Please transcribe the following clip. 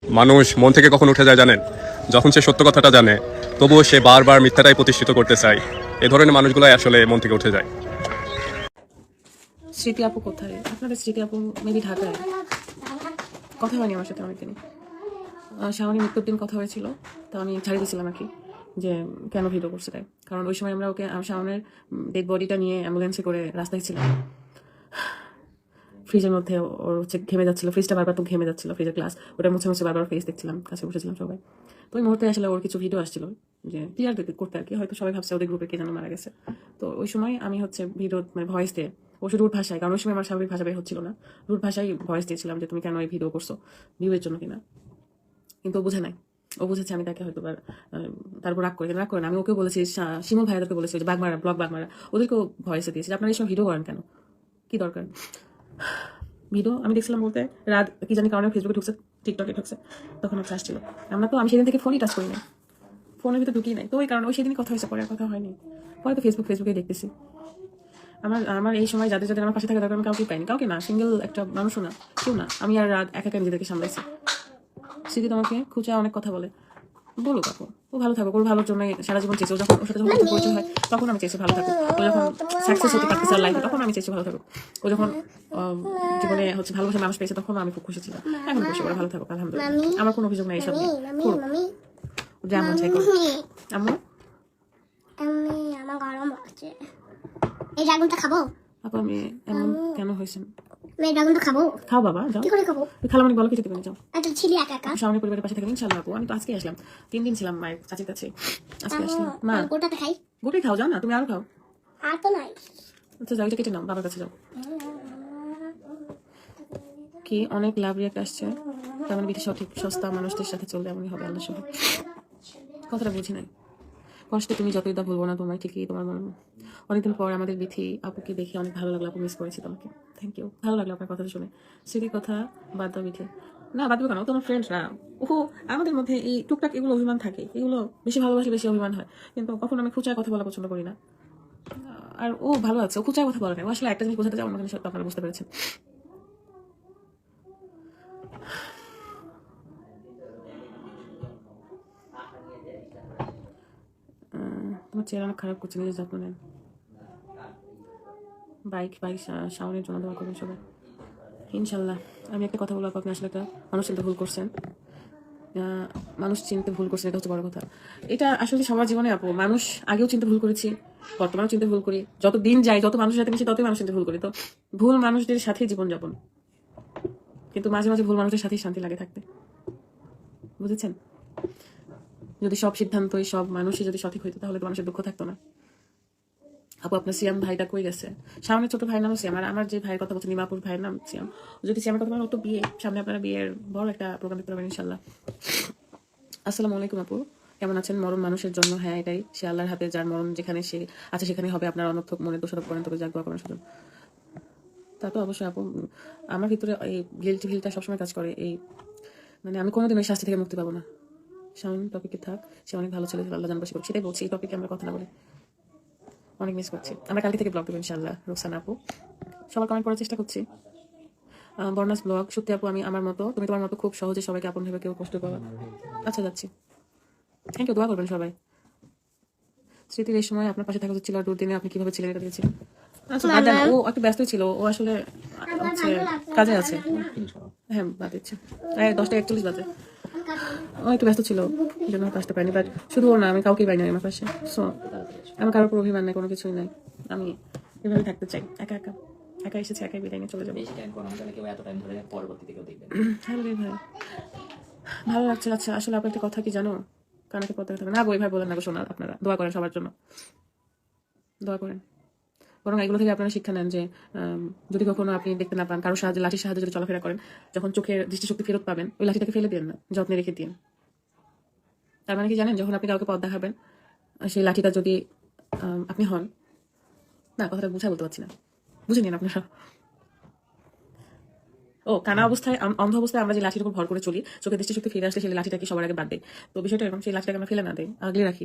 মানুষ মন থেকে কখন উঠে যায় জানেন? যখন সে সত্য কথাটা জানে তবুও সে বারবার মিথ্যাটাই প্রতিষ্ঠিত করতে চায়। এ ধরনের মানুষগুলাই আসলে মন থেকে উঠে যায়। স্মৃতি আপু কোথায়? আপনাদের স্মৃতি আপু মেবি ঢাকায়। কথা হয়নি আমার সাথে অনেকদিনই। শাওনি মৃত্যুর দিন কথা হয়েছিল, তো আমি ছাড়িয়ে দিয়েছিলাম আর কি, যে কেন ভিডিও করছে তাই। কারণ ওই সময় আমরা ওকে শাওনের ডেড বডিটা নিয়ে অ্যাম্বুলেন্সে করে রাস্তায় ছিলাম। ফ্রিজের মধ্যে ওর হচ্ছে ঘেমে যাচ্ছিল, ফ্রিজটা বারবার তো ঘেমে যাচ্ছিল, ফ্রিজের গ্লাস ওটা মুছে মুছে বারবার ফেস দেখছিলাম, কাছে বসেছিলাম সবাই। তো ওই মুহূর্তে আসলে ওর কিছু ভিডিও আসছিল যে ক্লিয়ার করতে আর কি, হয়তো সবাই ভাবছে ওদের গ্রুপে কে যেন মারা গেছে। তো ওই সময় আমি হচ্ছে ভিডিও মানে ভয়েস দিয়ে ও শুধু রুট ভাষায়, কারণ ওই সময় আমার স্বাভাবিক ভাষা বের হচ্ছিল না, রুট ভাষায় ভয়েস দিয়েছিলাম যে তুমি কেন এই ভিডিও করছো, ভিউয়ের জন্য কিনা। কিন্তু ও বুঝে নাই, ও বুঝেছে আমি তাকে হয়তো তারপর রাগ করে না। আমি ওকেও বলেছি, শিমুল ভাইয়াদেরকে বলেছি যে বাগমারা ব্লগ বাগমারা ওদেরকেও ভয়েসে দিয়েছি, আপনারা এই সময় ভিডিও করেন কেন, কি দরকার ভিডিও। আমি দেখছিলাম বলতে রাত কি জানি কারণে ফেসবুকে ঢুকছে, টিকটকে ঢুকছে, তখন একটা আসছিল। আমি সেদিন থেকে ফোনই টাচ করি নাই, ফোনের ভিতরে ঢুকি নাই। তো ওই কারণে ওই সেদিনই কথা হয়েছে, পরে আর কথা হয়নি। পরে তো ফেসবুকে দেখতেছি। আমার এই সময় যাদের যাদের আমার পাশে থাকা দরকার আমি কাউকে পাইনি, কাউকে না, সিঙ্গেল একটা মানুষও না, কেউ না। আমি আর রাত একা নিজেদেরকে সামলাইছি। স্মৃতি তোমাকে খুঁজে অনেক কথা বলে, বলো কাকু, ও ভালো থাকুক, ওর ভালোর জন্য সারা জীবন চেয়েছে। ও যখন ওর সাথে যখন পরিচয় হয় তখন আমি চেয়েছি ভালো থাকুক। ও যখন সাকসেস হতে পারতেছে আর লাইফে তখন আমি চেয়েছি ভালো থাকুক। ও যখন জীবনে হচ্ছে ভালোবাসা মানুষ পেয়েছে তখন আমি খুব খুশি ছিলাম। এখন খুশি, ওরা ভালো থাকুক, আলহামদুলিল্লাহ। আমার কোনো অভিযোগ নেই এইসব নিয়ে। যেমন চাই আম্মু, আমার গরম লাগছে। এই ড্রাগনটা খাবো? আপু আমি এমন কেন হয়েছেন? এই ড্রাগনটা খাবো? খাও বাবা, যাও। কি করে খাবো? খালামানি বলো খেতে দেবেন, যাও। একটা ছিলি একা একা। সামনে পরিবারের পাশে থাকবেন ইনশাআল্লাহ আপু। আমি তো আজকে আসলাম, 3 দিন ছিলাম মায়ের চাচির কাছে, আজকে আসলাম। মা গোটাতে খাই? গোটাই খাও, যাও না, তুমি আরো খাও। আর তো নাই। আচ্ছা যাও, এটা কেটে নাও, বাবার কাছে যাও। কি অনেক লাভ রিয়াক্ট আসছে, তার মানে বিধি সঠিক, সস্তা মানুষদের সাথে চললে এমনই হবে, আল্লাহ সহ। কথাটা বুঝি নাই। কষ্টে তুমি যতই দা ভুলবো না তোমায়, ঠিকই তোমার মনে। অনেকদিন পর আমাদের বিথি আপুকে দেখে অনেক ভালো লাগলো আপু, মিস করেছি তোমাকে। থ্যাংক ইউ, ভালো লাগলো আপনার কথাটা শুনে। স্মৃতির কথা বাদ দাও বিথি, না বাদ দেবো কেন, তোমার ফ্রেন্ড না। ও আমাদের মধ্যে এই টুকটাক এগুলো অভিমান থাকে, এগুলো বেশি ভালোবাসলে বেশি অভিমান হয়। কিন্তু কখনো আমি খুচায় কথা বলা পছন্দ করি না। আর ও ভালো আছে, ও খুচায় কথা বলে না, ও আসলে একটা জিনিস বোঝাতে চাও, অন্য জিনিস আপনারা বুঝতে পেরেছেন। তোমার চেহারা অনেক খারাপ করছে, নিজের যত্ন নেন। বাইক শাওনের জন্য দোয়া করবেন সবাই ইনশাল্লাহ। আমি একটা কথা বলবো, আপনি আসলে একটা মানুষ চিনতে ভুল করছেন। মানুষ চিনতে ভুল করছেন, এটা হচ্ছে বড় কথা। এটা আসলে সবার জীবনে আপু, মানুষ আগেও চিনতে ভুল করেছি, বর্তমানেও চিনতে ভুল করি, যত দিন যায় যত মানুষের সাথে মিশি ততই মানুষ চিনতে ভুল করি। তো ভুল মানুষদের সাথেই জীবনযাপন, কিন্তু মাঝে মাঝে ভুল মানুষের সাথেই শান্তি লাগে থাকতে, বুঝেছেন? যদি সব সিদ্ধান্তই সব মানুষই যদি সঠিক হইতো তাহলে তো মানুষের দুঃখ থাকতো না। আপু আপনার সিয়াম ভাইটা কই গেছে? সামনে ছোট ভাইয়ের নাম সিয়াম, আর আমার যে ভাইয়ের কথা বলছে নিমাপুর ভাইয়ের নাম সিয়াম। যদি সিয়ামের কথা বলেন, ও তো বিয়ে, সামনে আপনারা বিয়ের বড় একটা প্রোগ্রাম দেখতে পারবেন ইনশাল্লাহ। আসসালামু আলাইকুম আপু, কেমন আছেন? মরণ মানুষের জন্য, হ্যাঁ এটাই, সে আল্লাহর হাতে, যার মরণ যেখানে সে আছে সেখানে হবে। আপনার অনর্থক মনে দোষারোপ করেন, তবে যাক দোয়া করেন শুধু। তা তো অবশ্যই আপু, আমার ভিতরে এই গিল্টি ফিলটা সবসময় কাজ করে, এই মানে আমি কোনোদিন ওই শাস্তি থেকে মুক্তি পাবো না। শাওন টপিকে থাক, সে অনেক ভালো ছেলে, আল্লাহ জানবাসী করুক, সেটাই বলছি। এই টপিকে আমরা কথা না বলি, অনেক মিস করছি। আমরা কালকে থেকে ব্লগ দেবো ইনশাল্লাহ। রোকসানা আপু, সবার কমেন্ট করার চেষ্টা করছি। বর্ণাস ব্লগ, সত্যি আপু আমি আমার মতো, তুমি তোমার মতো খুব সহজে সবাইকে আপন ভেবে কেউ কষ্ট পাওয়া। আচ্ছা যাচ্ছি, থ্যাংক ইউ, দোয়া করবেন সবাই। স্মৃতির এই সময় আপনার পাশে থাকা উচিত ছিল, আর দুর্দিনে আপনি কিভাবে ছিলেন এটা দিয়েছি। আচ্ছা বাদ দেন, ও একটু ব্যস্ত ছিল, ও আসলে হচ্ছে কাজে আছে। হ্যাঁ বাদ দিচ্ছি, 10টা 41 বাজে। ও একটু ব্যস্ত ছিল, এই জন্য আসতে পারিনি। বাট শুধু ও না, আমি কাউকেই পাইনি আমার পাশে। সো আমার কারোর উপর অভিমান নেই, কোনো কিছুই নাই। আমি এভাবে থাকতে চাই, একা একা, একা এসেছি, একাই বিদায় নিয়ে চলে যাবো। হ্যালো রে ভাই, ভালো লাগছে। আচ্ছা আসলে আপনার একটা কথা কি জানো, কানাকে পড়তে থাকবে না বই ভাই বলেন না গো শোনা, আপনারা দোয়া করেন সবার জন্য, দোয়া করেন। বরং এগুলো থেকে আপনারা শিক্ষা নেন যে যদি কখনো আপনি দেখতে না পান, কারো সাহায্যে, লাঠির সাহায্যে যদি চলাফেরা করেন, যখন চোখের দৃষ্টিশক্তি ফেরত পাবেন, ওই লাঠিটাকে ফেলে দিন না, যত্নে রেখে দিন। তার মানে কি জানেন, যখন আপনি কাউকে পথ দেখাবেন, সেই লাঠিটা যদি আপনি হন, না কথাটা বুঝা বলতে পারছি না, বুঝে নিন আপনারা। ও কানা অবস্থায়, অন্ধ অবস্থায় আমরা যে লাঠির উপর ভর করে চলি, চোখের দৃষ্টিশক্তি ফিরে আসলে সেই লাঠিটাকে সবার আগে বাদ দেয়। তো বিষয়টা এরকম, সেই লাঠিটাকে আমরা ফেলে না দেয়, আগলে রাখি।